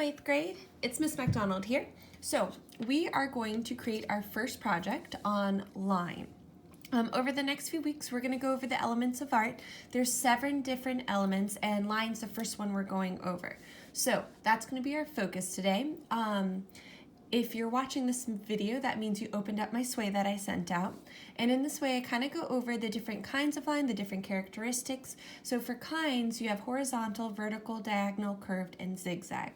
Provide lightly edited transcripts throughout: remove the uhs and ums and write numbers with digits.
8th grade, it's Miss McDonald here. So we are going to create our first project on line. Over the next few weeks, we're going to go over the elements of art. There's 7 different elements, and line's the first one we're going over. So that's going to be our focus today. If you're watching this video, that means you opened up my sway that I sent out. And in this way, I kind of go over the different kinds of line, the different characteristics. So for kinds, you have horizontal, vertical, diagonal, curved, and zigzag.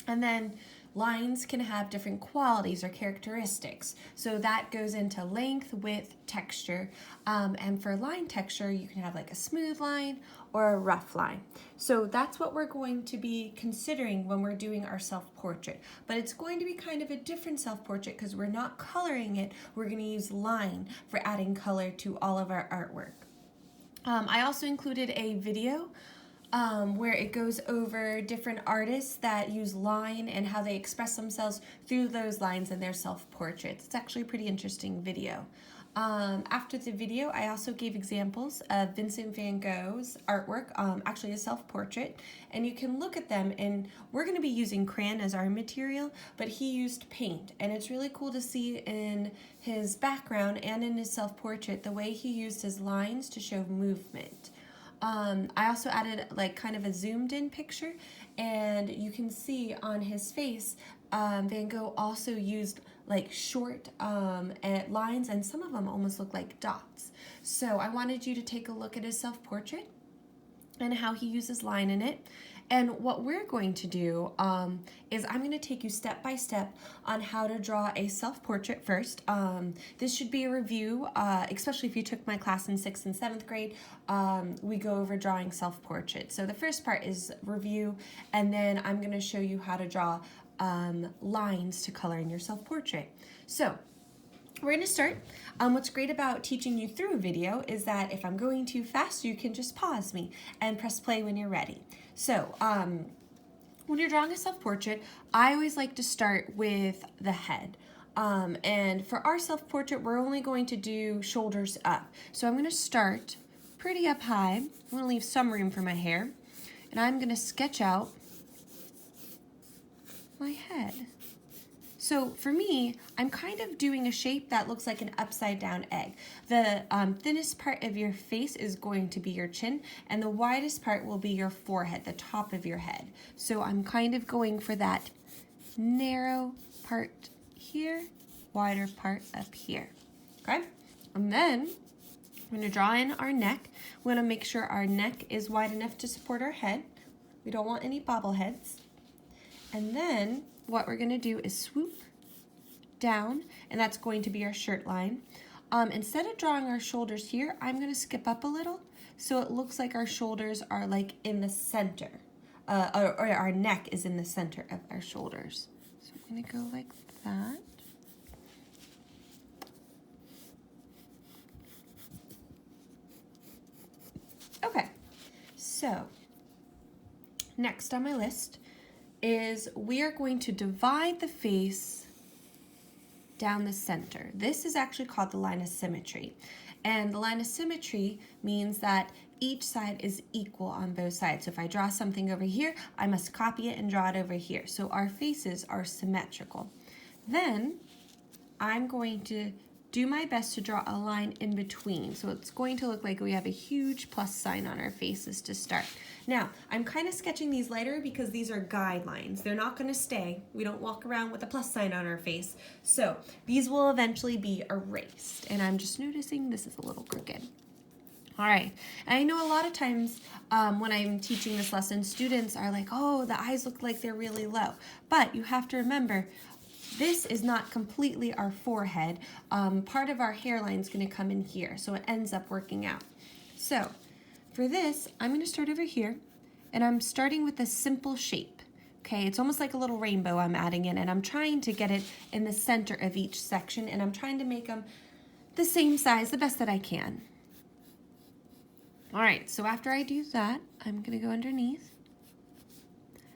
And then lines can have different qualities or characteristics. So that goes into length, width, texture. And for line texture, you can have like a smooth line or a rough line. So that's what we're going to be considering when we're doing our self-portrait. But it's going to be kind of a different self-portrait because we're not coloring it. We're going to use line for adding color to all of our artwork. I also included a video where it goes over different artists that use line and how they express themselves through those lines in their self-portraits. It's actually a pretty interesting video. After the video, I also gave examples of Vincent van Gogh's artwork, actually a self-portrait, and you can look at them, and we're going to be using crayon as our material, but he used paint, and it's really cool to see in his background and in his self-portrait the way he used his lines to show movement. I also added like kind of a zoomed in picture, and you can see on his face Van Gogh also used like short lines, and some of them almost look like dots. So I wanted you to take a look at his self-portrait and how he uses line in it. And what we're going to do is I'm going to take you step by step on how to draw a self-portrait first. This should be a review, especially if you took my class in 6th and 7th grade. We go over drawing self-portraits. So the first part is review, and then I'm going to show you how to draw lines to color in your self-portrait. So we're going to start. What's great about teaching you through a video is that if I'm going too fast, you can just pause me and press play when you're ready. So when you're drawing a self-portrait, I always like to start with the head. And for our self-portrait, we're only going to do shoulders up. So I'm going to start pretty up high. I'm going to leave some room for my hair. And I'm going to sketch out my head. So for me, I'm kind of doing a shape that looks like an upside down egg. The thinnest part of your face is going to be your chin, and the widest part will be your forehead, the top of your head. So I'm kind of going for that narrow part here, wider part up here, okay? And then I'm gonna draw in our neck. We wanna make sure our neck is wide enough to support our head. We don't want any bobbleheads. And then what we're gonna do is swoop down, and that's going to be our shirt line. Instead of drawing our shoulders here, I'm gonna skip up a little so it looks like our shoulders are like in the center, or our neck is in the center of our shoulders. So I'm gonna go like that. Okay, so next on my list is we are going to divide the face down the center. This is actually called the line of symmetry. And the line of symmetry means that each side is equal on both sides. So if I draw something over here, I must copy it and draw it over here. So our faces are symmetrical. Then I'm going to do my best to draw a line in between. So it's going to look like we have a huge plus sign on our faces to start. Now, I'm kind of sketching these lighter because these are guidelines. They're not gonna stay. We don't walk around with a plus sign on our face. So these will eventually be erased. And I'm just noticing this is a little crooked. All right, and I know a lot of times when I'm teaching this lesson, students are like, oh, the eyes look like they're really low. But you have to remember, this is not completely our forehead. Part of our hairline is going to come in here, so it ends up working out. So for this, I'm going to start over here, and I'm starting with a simple shape. Okay, it's almost like a little rainbow I'm adding in, and I'm trying to get it in the center of each section, and I'm trying to make them the same size, the best that I can. All right, so after I do that, I'm going to go underneath.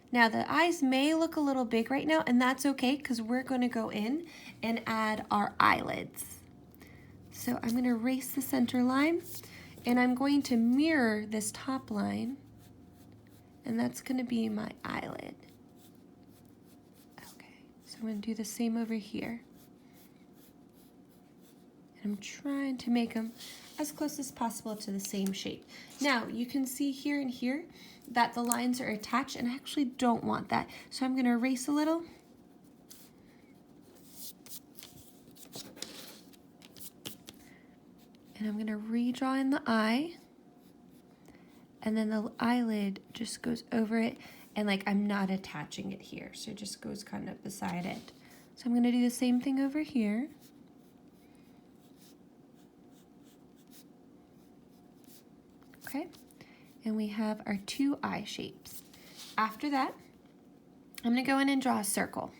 Now the eyes may look a little big right now, and that's okay because we're going to go in and add our eyelids. So I'm going to erase the center line, and I'm going to mirror this top line, and that's going to be my eyelid. So I'm going to do the same over here. And I'm trying to make them as close as possible to the same shape. Now, you can see here and here that the lines are attached, and I actually don't want that. So I'm going to erase a little. And I'm going to redraw in the eye. And then the eyelid just goes over it, and like I'm not attaching it here, so it just goes kind of beside it. So I'm going to do the same thing over here. Okay, and we have our two eye shapes. After that, I'm going to go in and draw a circle.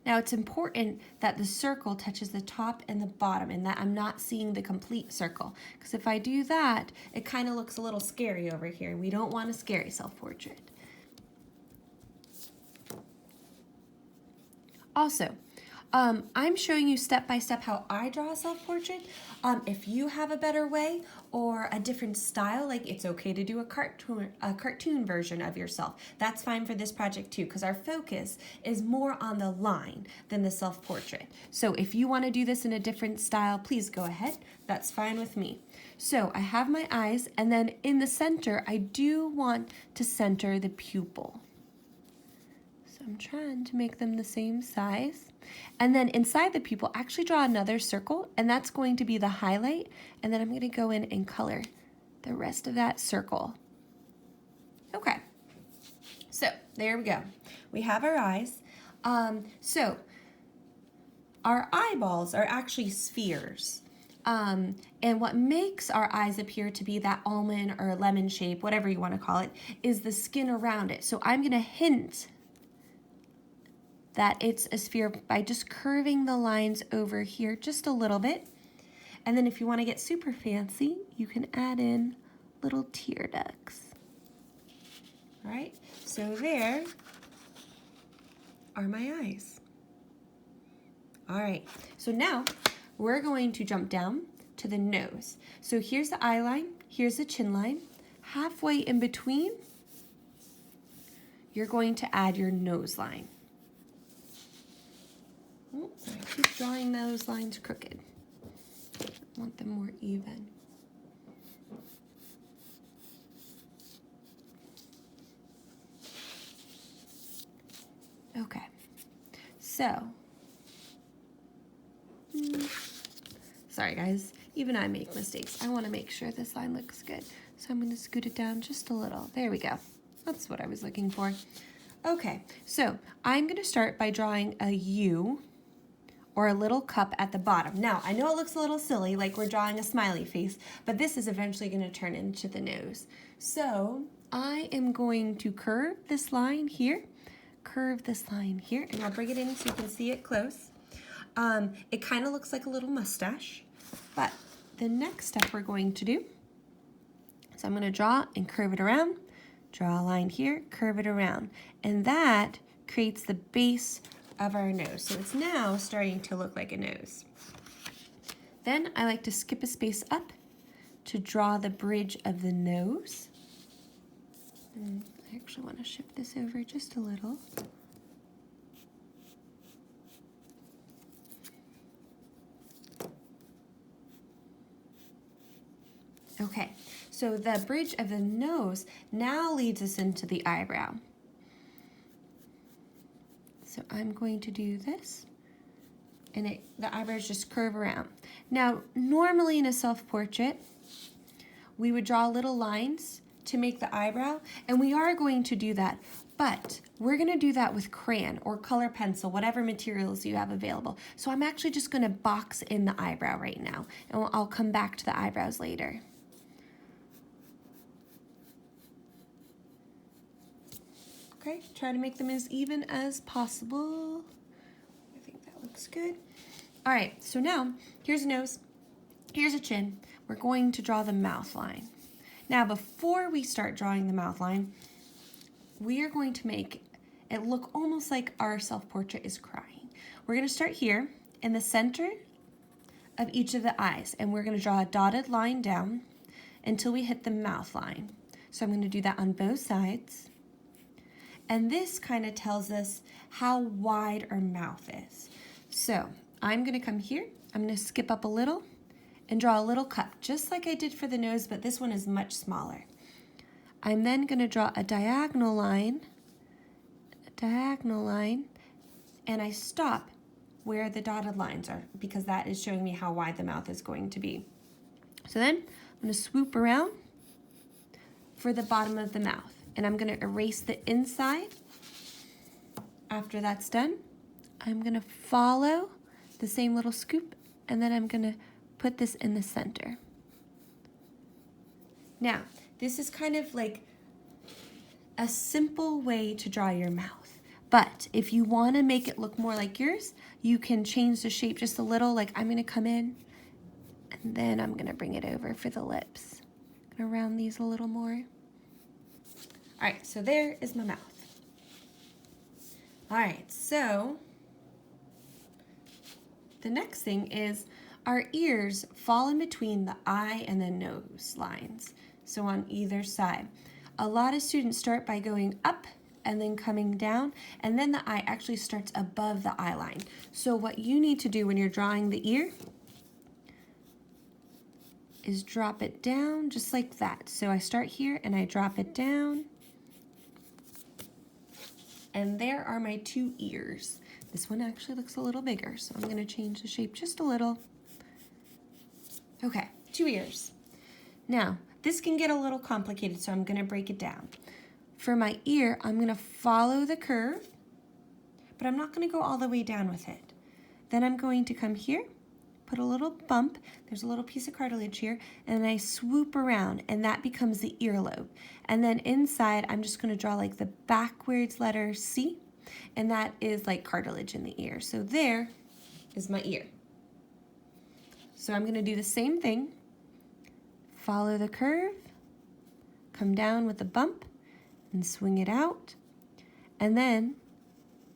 Now it's important that the circle touches the top and the bottom, and that I'm not seeing the complete circle, because if I do that, it kind of looks a little scary over here, and we don't want a scary self-portrait. Also, I'm showing you step by step how I draw a self-portrait. If you have a better way or a different style, like it's okay to do a cartoon version of yourself. That's fine for this project too, because our focus is more on the line than the self-portrait. So if you want to do this in a different style, please go ahead. That's fine with me. So I have my eyes, and then in the center, I do want to center the pupil. So I'm trying to make them the same size. And then inside the pupil, actually draw another circle, and that's going to be the highlight. And then I'm going to go in and color the rest of that circle. Okay, so there we go. We have our eyes. So our eyeballs are actually spheres. And what makes our eyes appear to be that almond or lemon shape, whatever you want to call it, is the skin around it. So I'm going to hint that it's a sphere by just curving the lines over here just a little bit. And then if you want to get super fancy, you can add in little tear ducts. All right, so there are my eyes. All right, so now we're going to jump down to the nose. So here's the eye line, here's the chin line. Halfway in between, you're going to add your nose line. I keep drawing those lines crooked. I want them more even. Okay, so, sorry guys, even I make mistakes. I want to make sure this line looks good. So I'm going to scoot it down just a little. There we go. That's what I was looking for. Okay, so I'm going to start by drawing a U, or a little cup at the bottom. Now, I know it looks a little silly, like we're drawing a smiley face, but this is eventually going to turn into the nose. So I am going to curve this line here, and I'll bring it in so you can see it close. It kind of looks like a little mustache, but the next step we're going to do is I'm going to draw and curve it around, draw a line here, curve it around, and that creates the base of our nose. So it's now starting to look like a nose. Then I like to skip a space up to draw the bridge of the nose. And I actually want to shift this over just a little. Okay, so the bridge of the nose now leads us into the eyebrow. So I'm going to do this, and the eyebrows just curve around. Now, normally in a self-portrait, we would draw little lines to make the eyebrow, and we are going to do that, but we're going to do that with crayon or color pencil, whatever materials you have available. So I'm actually just going to box in the eyebrow right now, and I'll come back to the eyebrows later. Okay, try to make them as even as possible. I think that looks good. All right, so now here's a nose, here's a chin. We're going to draw the mouth line. Now, before we start drawing the mouth line, we are going to make it look almost like our self-portrait is crying. We're going to start here in the center of each of the eyes, and we're going to draw a dotted line down until we hit the mouth line. So I'm going to do that on both sides. And this kind of tells us how wide our mouth is. So I'm gonna come here, I'm gonna skip up a little and draw a little cup, just like I did for the nose, but this one is much smaller. I'm then gonna draw a diagonal line, and I stop where the dotted lines are because that is showing me how wide the mouth is going to be. So then I'm gonna swoop around for the bottom of the mouth, and I'm gonna erase the inside. After that's done, I'm gonna follow the same little scoop, and then I'm gonna put this in the center. Now, this is kind of like a simple way to draw your mouth, but if you wanna make it look more like yours, you can change the shape just a little. Like I'm gonna come in, and then I'm gonna bring it over for the lips. I'm gonna round these a little more. All right, so there is my mouth. All right, so the next thing is our ears fall in between the eye and the nose lines, so on either side. A lot of students start by going up and then coming down, and then the eye actually starts above the eye line. So what you need to do when you're drawing the ear is drop it down just like that. So I start here and I drop it down. And there are my two ears. This one actually looks a little bigger, so I'm gonna change the shape just a little. Okay, two ears. Now, this can get a little complicated, so I'm gonna break it down. For my ear, I'm gonna follow the curve, but I'm not gonna go all the way down with it. Then I'm going to come here, put a little bump, there's a little piece of cartilage here, and then I swoop around, and that becomes the earlobe. And then inside, I'm just gonna draw like the backwards letter C, and that is like cartilage in the ear. So there is my ear. So I'm gonna do the same thing, follow the curve, come down with a bump, and swing it out. And then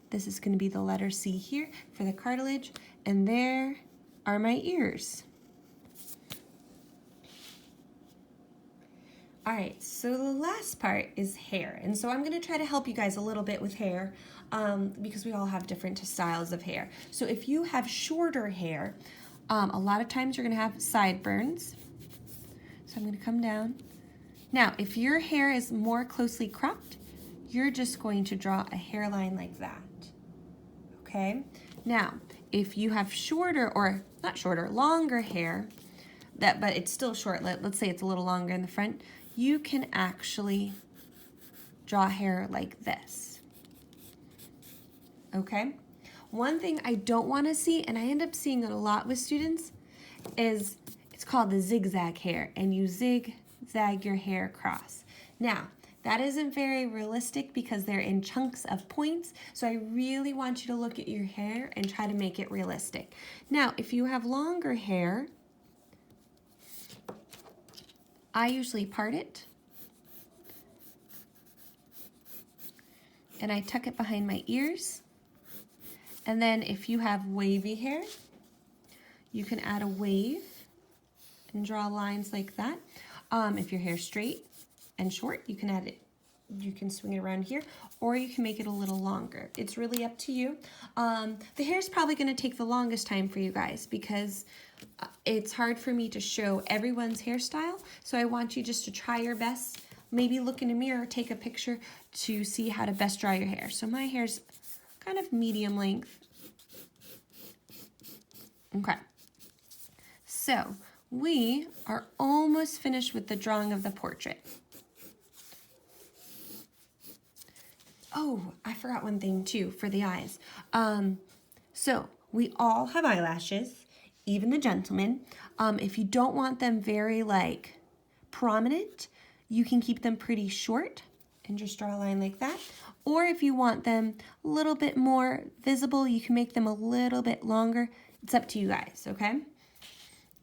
this is gonna be the letter C here for the cartilage, and there are my ears. All right, so the last part is hair. And so I'm gonna try to help you guys a little bit with hair because we all have different styles of hair. So if you have shorter hair, a lot of times you're gonna have sideburns. So I'm gonna come down. Now, if your hair is more closely cropped, you're just going to draw a hairline like that, okay? Now, if you have shorter, or not shorter, longer hair, but it's still short, let's say it's a little longer in the front, you can actually draw hair like this, okay? One thing I don't wanna see, and I end up seeing it a lot with students, is it's called the zigzag hair, and you zigzag your hair across. Now, that isn't very realistic because they're in chunks of points, so I really want you to look at your hair and try to make it realistic. Now, if you have longer hair, I usually part it, and I tuck it behind my ears. And then if you have wavy hair, you can add a wave and draw lines like that. If your hair's straight and short, you can add it, you can swing it around here, or you can make it a little longer. It's really up to you. The hair is probably gonna take the longest time for you guys because it's hard for me to show everyone's hairstyle, so I want you just to try your best. Maybe look in a mirror, take a picture to see how to best draw your hair. So my hair's kind of medium length. Okay, so we are almost finished with the drawing of the portrait. Oh, I forgot one thing too for the eyes. So we all have eyelashes, even the gentlemen. If you don't want them very like prominent, you can keep them pretty short and just draw a line like that. Or if you want them a little bit more visible, you can make them a little bit longer. It's up to you guys, okay?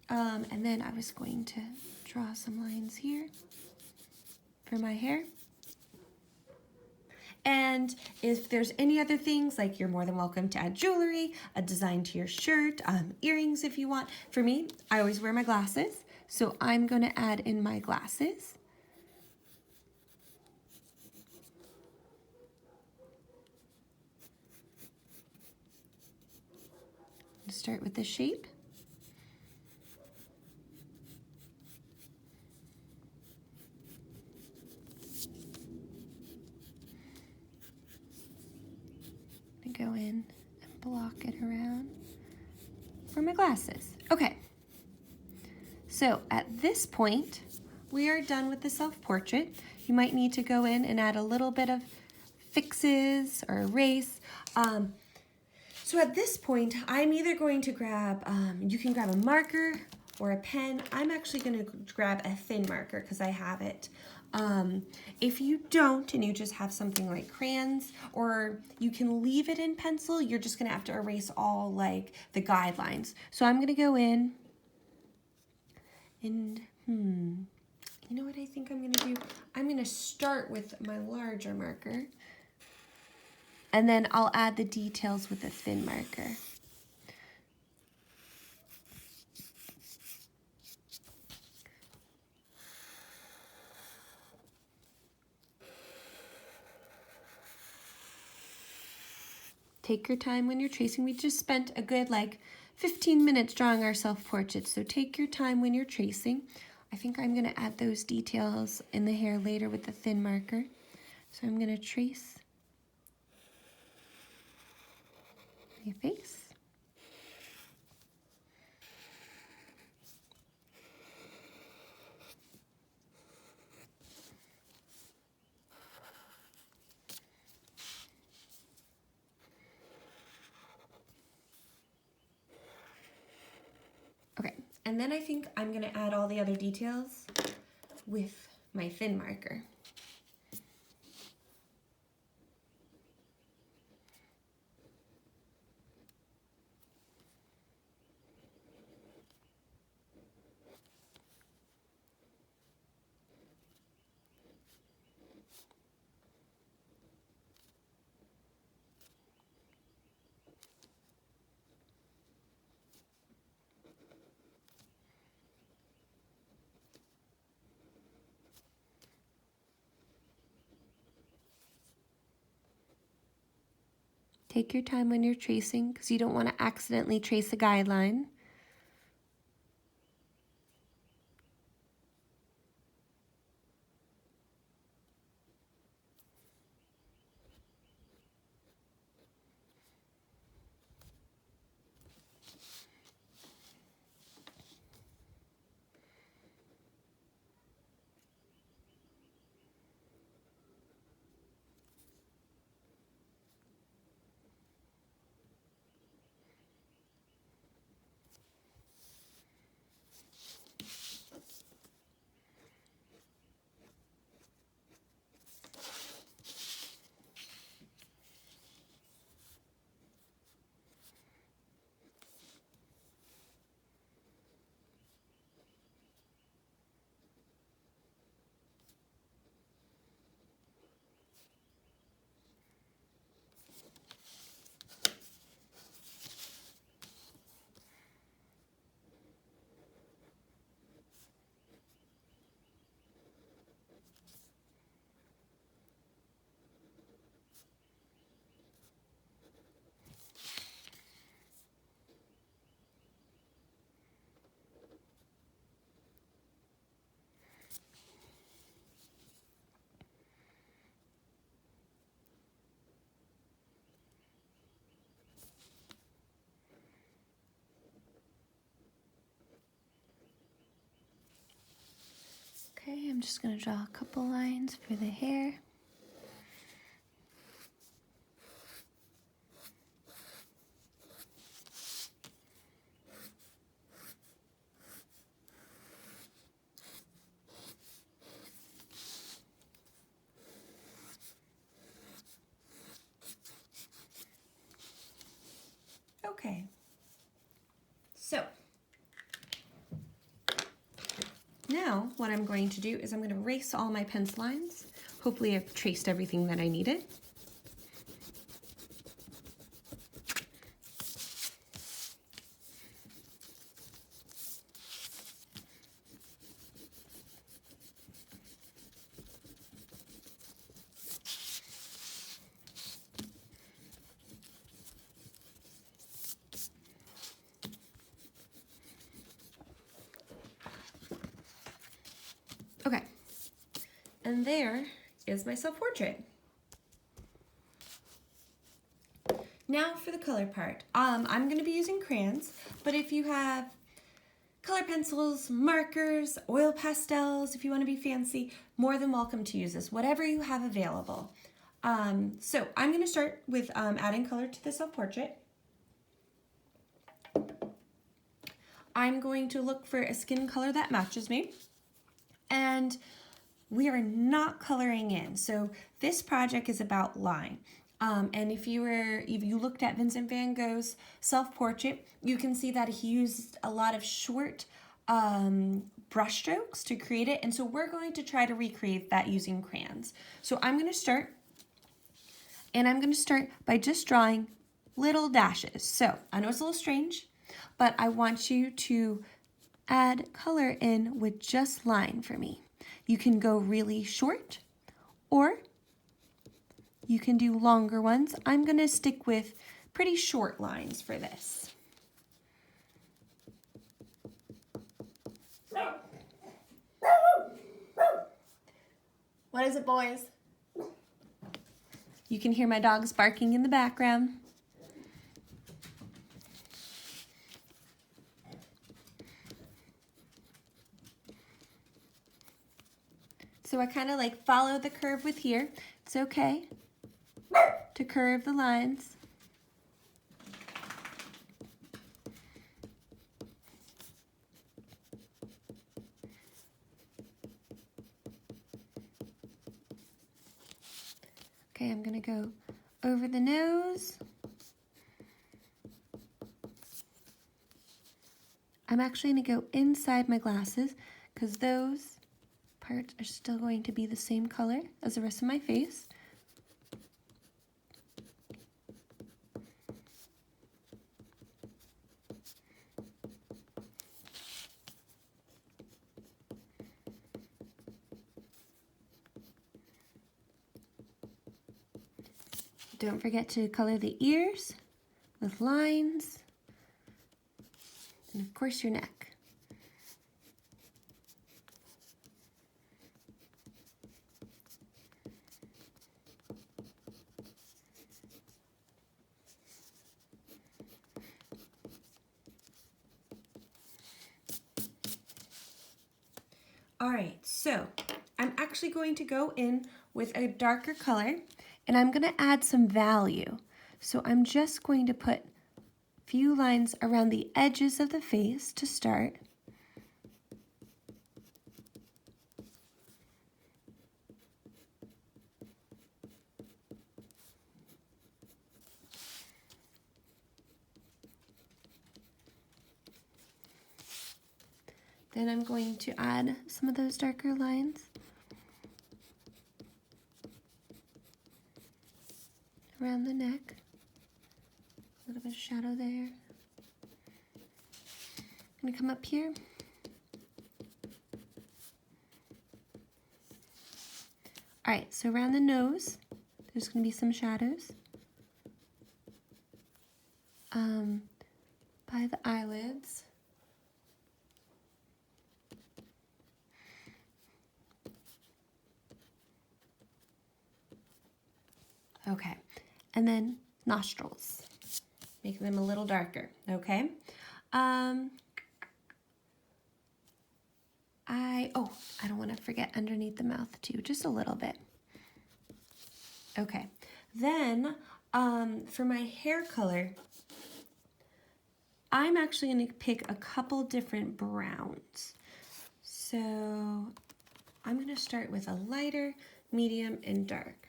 And then I was going to draw some lines here for my hair. And if there's any other things, like you're more than welcome to add jewelry, a design to your shirt, earrings if you want. For me, I always wear my glasses, so I'm gonna add in my glasses. Start with the shape. Go in and block it around for my glasses. Okay, so at this point, we are done with the self-portrait. You might need to go in and add a little bit of fixes or erase. So at this point, I'm either going to grab, you can grab a marker or a pen. I'm actually gonna grab a thin marker because I have it. If you don't and you just have something like crayons, or you can leave it in pencil, you're just gonna have to erase all like the guidelines. So I'm gonna go in and, you know what I think I'm gonna do? I'm gonna start with my larger marker, and then I'll add the details with a thin marker. Take your time when you're tracing. We just spent a good like 15 minutes drawing our self-portraits, so take your time when you're tracing. I think I'm gonna add those details in the hair later with the thin marker. So I'm gonna trace my face. Okay, and then I think I'm gonna add all the other details with my thin marker. Take your time when you're tracing because you don't want to accidentally trace a guideline. Okay, I'm just going to draw a couple lines for the hair. Okay, so now what I'm going to do is I'm going to erase all my pencil lines. Hopefully I've traced everything that I needed. And there is my self-portrait. Now for the color part. I'm going to be using crayons, but if you have color pencils, markers, oil pastels, if you want to be fancy, more than welcome to use this, whatever you have available. So I'm going to start with adding color to the self-portrait. I'm going to look for a skin color that matches me, and we are not coloring in. So this project is about line. And if you looked at Vincent van Gogh's self-portrait, you can see that he used a lot of short brush strokes to create it. And so we're going to try to recreate that using crayons. So I'm going to start, and I'm going to start by just drawing little dashes. So I know it's a little strange, but I want you to add color in with just line for me. You can go really short, or you can do longer ones. I'm going to stick with pretty short lines for this. What is it, boys? You can hear my dogs barking in the background. So I kind of like follow the curve with here. It's okay to curve the lines. Okay, I'm gonna go over the nose. I'm actually gonna go inside my glasses because those parts are still going to be the same color as the rest of my face. Don't forget to color the ears with lines, and of course your neck. All right, so I'm actually going to go in with a darker color, and I'm going to add some value. So I'm just going to put a few lines around the edges of the face to start. Then I'm going to add some of those darker lines around the neck. A little bit of shadow there. I'm going to come up here. All right, so around the nose, there's going to be some shadows. By the eyelids. Okay, and then nostrils, making them a little darker, okay? I don't want to forget underneath the mouth too, just a little bit. Okay, then for my hair color, I'm actually going to pick a couple different browns. So I'm going to start with a lighter, medium, and dark.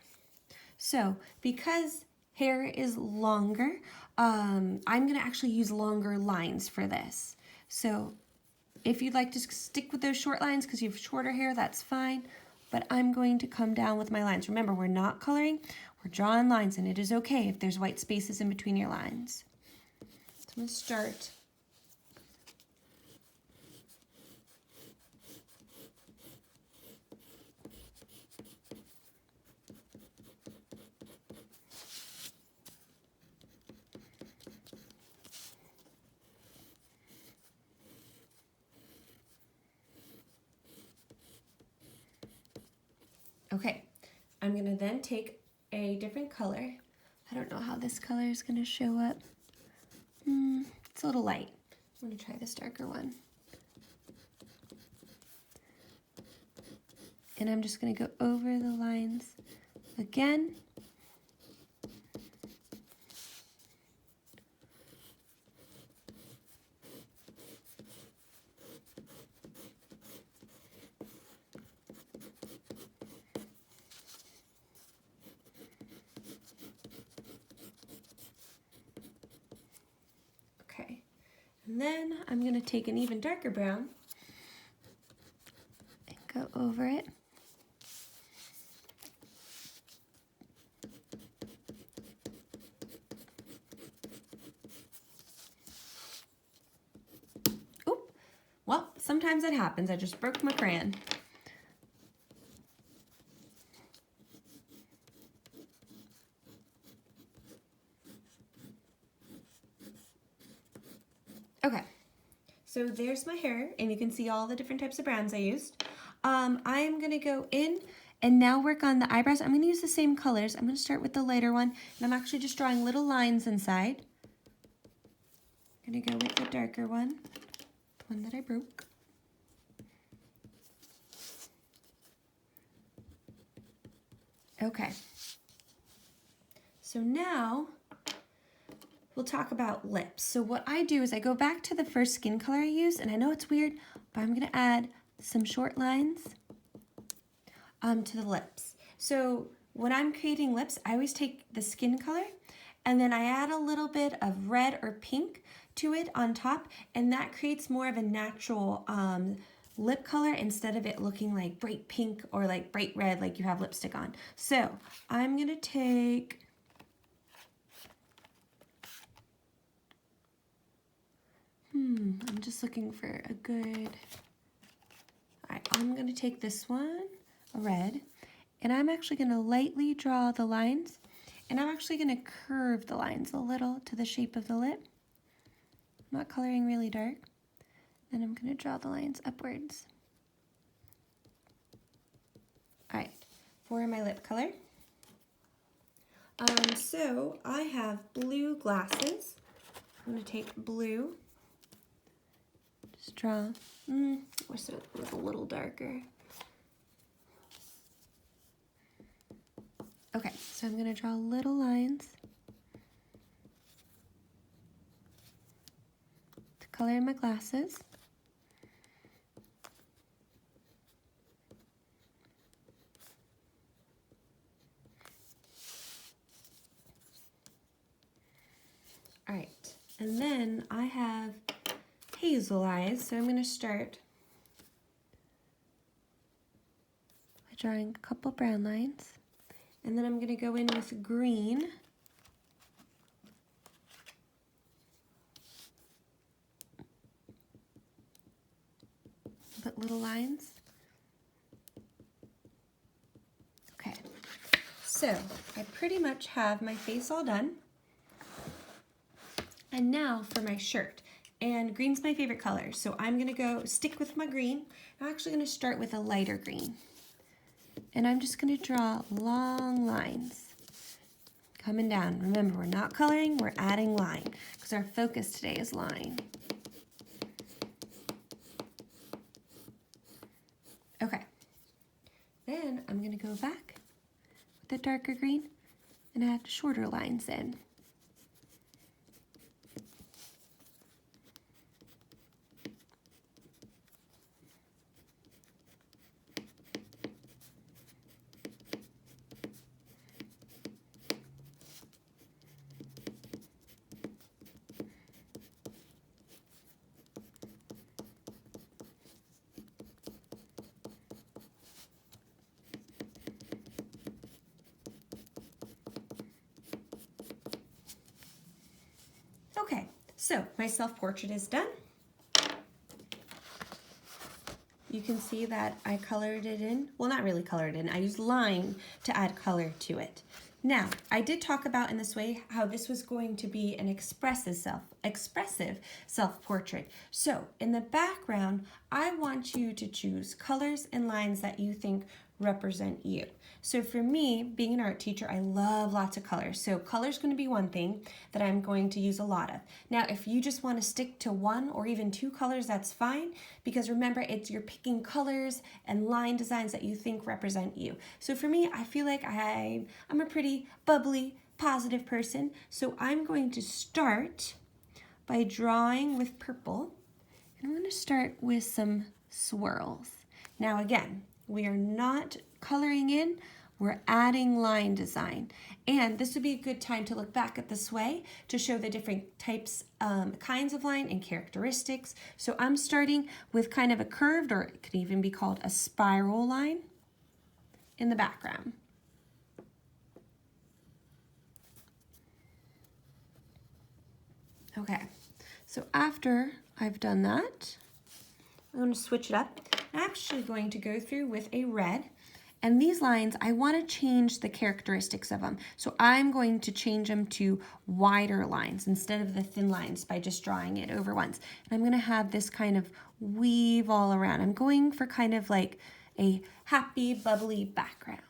So because hair is longer, I'm going to actually use longer lines for this. So if you'd like to stick with those short lines because you have shorter hair, that's fine. But I'm going to come down with my lines. Remember, we're not coloring, we're drawing lines, and it is okay if there's white spaces in between your lines. So I'm going to start. Okay, I'm gonna then take a different color. I don't know how this color is gonna show up. It's a little light. I'm gonna try this darker one. And I'm just gonna go over the lines again. Okay, and then I'm gonna take an even darker brown and go over it. Well, sometimes it happens. I just broke my crayon. Okay, so there's my hair, and you can see all the different types of browns I used. I'm gonna go in and now work on the eyebrows. I'm gonna use the same colors. I'm gonna start with the lighter one, and I'm actually just drawing little lines inside. I'm gonna go with the darker one, the one that I broke. Okay, so now we'll talk about lips. So what I do is I go back to the first skin color I used, and I know it's weird, but I'm gonna add some short lines to the lips. So when I'm creating lips, I always take the skin color and then I add a little bit of red or pink to it on top, and that creates more of a natural lip color instead of it looking like bright pink or like bright red like you have lipstick on. So I'm gonna take I'm just looking for a good, all right, I'm gonna take this one, a red, and I'm actually gonna lightly draw the lines, and I'm actually gonna curve the lines a little to the shape of the lip. I'm not coloring really dark. Then I'm gonna draw the lines upwards. All right, for my lip color. So I have blue glasses. I'm gonna take blue. Just draw. Wish it was a little darker. Okay, so I'm gonna draw little lines to color in my glasses. All right, and then I have hazel eyes, so I'm going to start by drawing a couple brown lines, and then I'm going to go in with green. Put little lines. Okay, so I pretty much have my face all done. And now for my shirt. And green's my favorite color, so I'm gonna go stick with my green. I'm actually gonna start with a lighter green. And I'm just gonna draw long lines coming down. Remember, we're not coloring, we're adding line, because our focus today is line. Okay, then I'm gonna go back with the darker green and add shorter lines in. Okay, so my self-portrait is done. You can see that I colored it in. Well, not really colored in. I used line to add color to it. Now, I did talk about in this way how this was going to be an expressive self-portrait. So in the background, I want you to choose colors and lines that you think represent you. So for me, being an art teacher, I love lots of colors. So color is going to be one thing that I'm going to use a lot of. Now, if you just want to stick to one or even two colors, that's fine, because remember, you're picking colors and line designs that you think represent you. So for me, I feel like I'm a pretty bubbly, positive person. So I'm going to start by drawing with purple. And I'm going to start with some swirls. Now again, we are not coloring in, we're adding line design. And this would be a good time to look back at the sway to show the different types, kinds of line and characteristics. So I'm starting with kind of a curved, or it could even be called a spiral line in the background. Okay, so after I've done that, I'm going to switch it up. I'm actually going to go through with a red, and these lines, I want to change the characteristics of them. So I'm going to change them to wider lines instead of the thin lines by just drawing it over once. And I'm going to have this kind of weave all around. I'm going for kind of like a happy, bubbly background.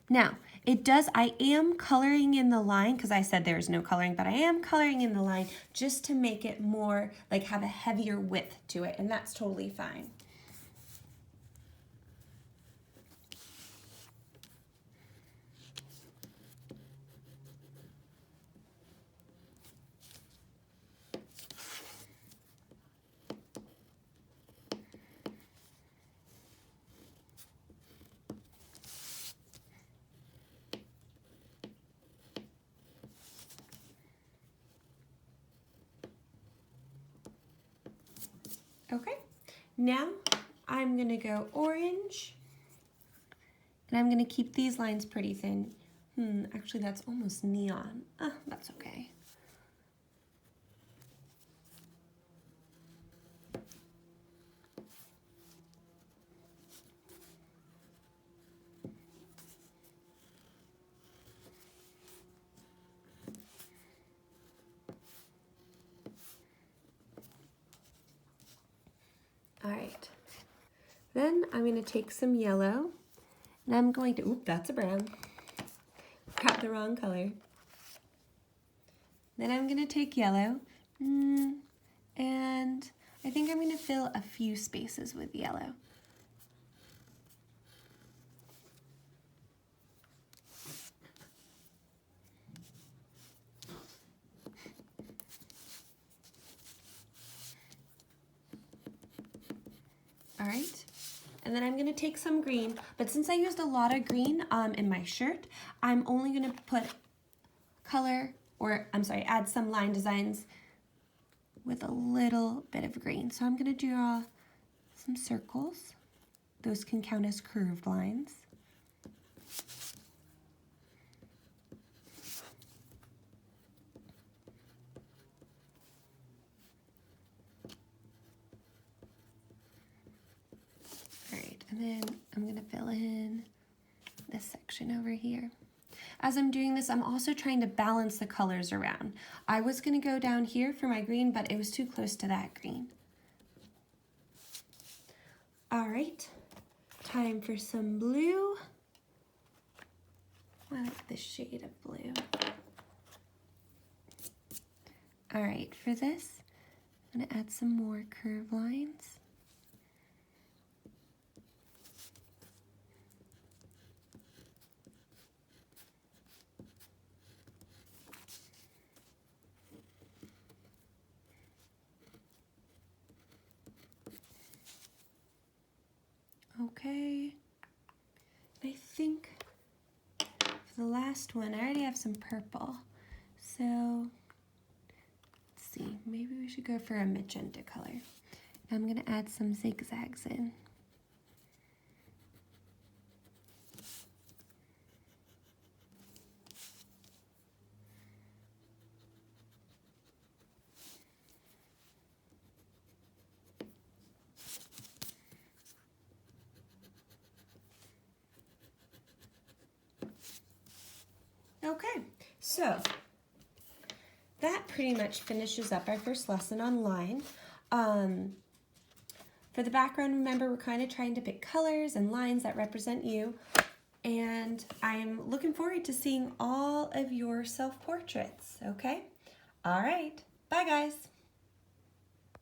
Now, I am coloring in the line because I said there's no coloring, but I am coloring in the line just to make it more, like have a heavier width to it, and that's totally fine. Okay, now I'm gonna go orange, and I'm gonna keep these lines pretty thin. Actually that's almost neon. That's okay. All right, then I'm going to take some yellow, and I'm going to, that's a brown. Got the wrong color. Then I'm going to take yellow, and I think I'm going to fill a few spaces with yellow. All right, and then I'm gonna take some green, but since I used a lot of green in my shirt, I'm only gonna put add some line designs with a little bit of green. So I'm gonna draw some circles. Those can count as curved lines. And then I'm going to fill in this section over here. As I'm doing this, I'm also trying to balance the colors around. I was going to go down here for my green, but it was too close to that green. All right, time for some blue. I like this shade of blue. All right, for this, I'm going to add some more curved lines. Okay, I think for the last one, I already have some purple. So let's see, maybe we should go for a magenta color. I'm gonna add some zigzags in. Okay, so that pretty much finishes up our first lesson on line. For the background, remember, we're kind of trying to pick colors and lines that represent you. And I'm looking forward to seeing all of your self-portraits, okay? All right, bye guys.